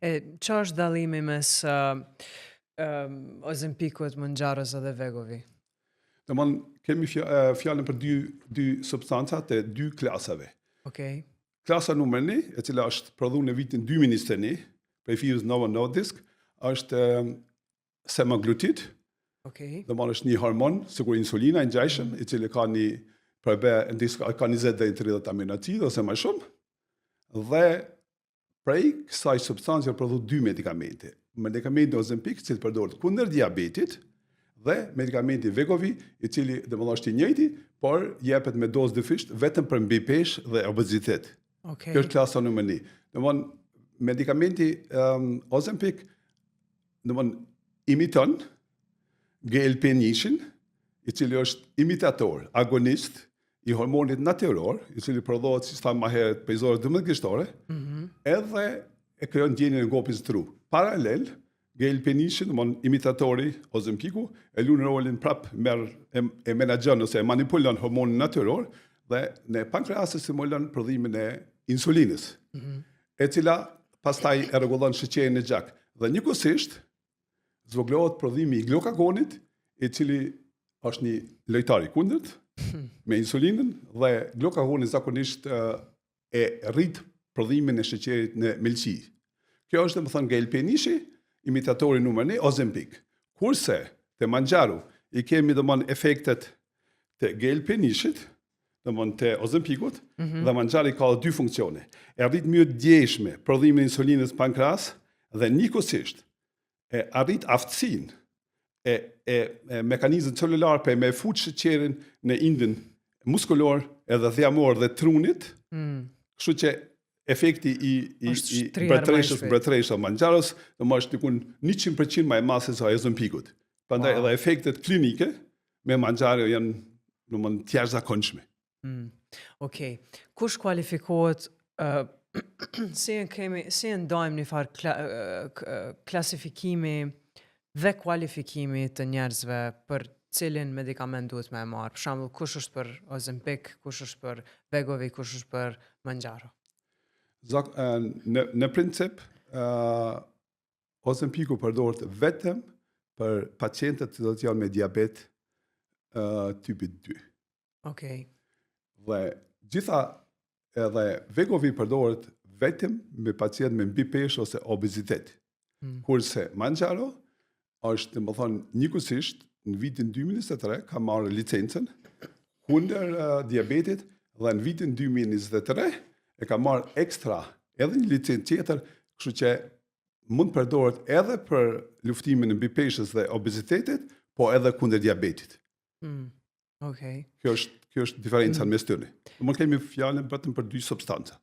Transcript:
Qa është dallimi mes Ozempikut, Mounjaros edhe Vegovi? Kemi fjallën për dy substanca të dy klasave. Okej. Klasa numër 1, e cila është prodhuar në vitin 2021, prej firmës Novo Nordisk, është semaglutid. Okej. Është një hormon, sikur insulina i ngjajshëm, i cili ka një ka 20 deri në 30 aminoacide ose më shumë. Dhe prej kësaj substance prodhu dy medikamente. Medikamenti Ozempik, i cili përdoret kundër diabetit, dhe medikamenti Vegovi, i cili është i njëjti, por jepet me dozë dyfisht vetëm për mbi peshë dhe obezitet. Okej. Kjo është klasa numër 1. Medikamenti Ozempik imiton GLP-1, i cili është imitator, agonist i hormonit natyror, i cili prodhohet si sa më herët prej zorës 12 gështore, edhe e krijon ndjenjen e ngopjes tru. Paralel, GLP-1, imitatori Ozempiku, e luan rolin prap e menaxhon ose e manipulon hormonin natyror dhe në pankreas stimulon prodhimin e insulinës, e cila pastaj e rregullon sheqerin e gjak. Dhe njëkohësisht zvoglohet prodhimi i glukagonit, i cili është një lojtar i kundërt me insulinën, dhe glukagoni zakonisht e rrit prodhimin e sheqerit në melqi. Kjo është domethënë GLP-1, imitatori numër 1, Ozempik. Kurse te Mounjaro i kemi efektet të GLP-1-shit, të Ozempikut, dhe Mounjaro ka dy funksione. E arrit mirë djeshme prodhimin e insulinës pankreas dhe njëkohësisht e arrit aftësinë e mekanizmit celular për me fut sheqerin në indin muskulor edhe thjamor dhe trunit, kështu që efekti i mbretëreshës Mounjaros është dikun 100% më e madhe se Ozempikut. Prandaj edhe efektet klinike me Mounjaro janë të jashtëzakonshme. Okej. Kush kualifikohet si e ndajmë një farë klasifikimi dhe kualifikimi të njerëzve për cilin medikament duhet me e marë? Për shembull, kush është për Ozempik, kush është për Vegovi, kush është për Mounjaro? Në princip, Ozempiku përdoret vetëm për pacientët që do të janë me diabet tipit 2. Okej. Dhe gjitha edhe Vegovi përdoret vetëm me pacient me mbi peshë ose obezitet. Kurse Mounjaro është, njëkohësisht në vitin 2023 ka marrë licencën kundër diabetit dhe në vitin 2023 e ka marrë ekstra edhe një licencë tjetër, kështu që mund përdoret edhe për luftimin e mbi peshës dhe obezitetit, po edhe kundër diabetit. Okej. Kjo është diferenca mes tyre. Kemi fjalën vetëm për dy substanca.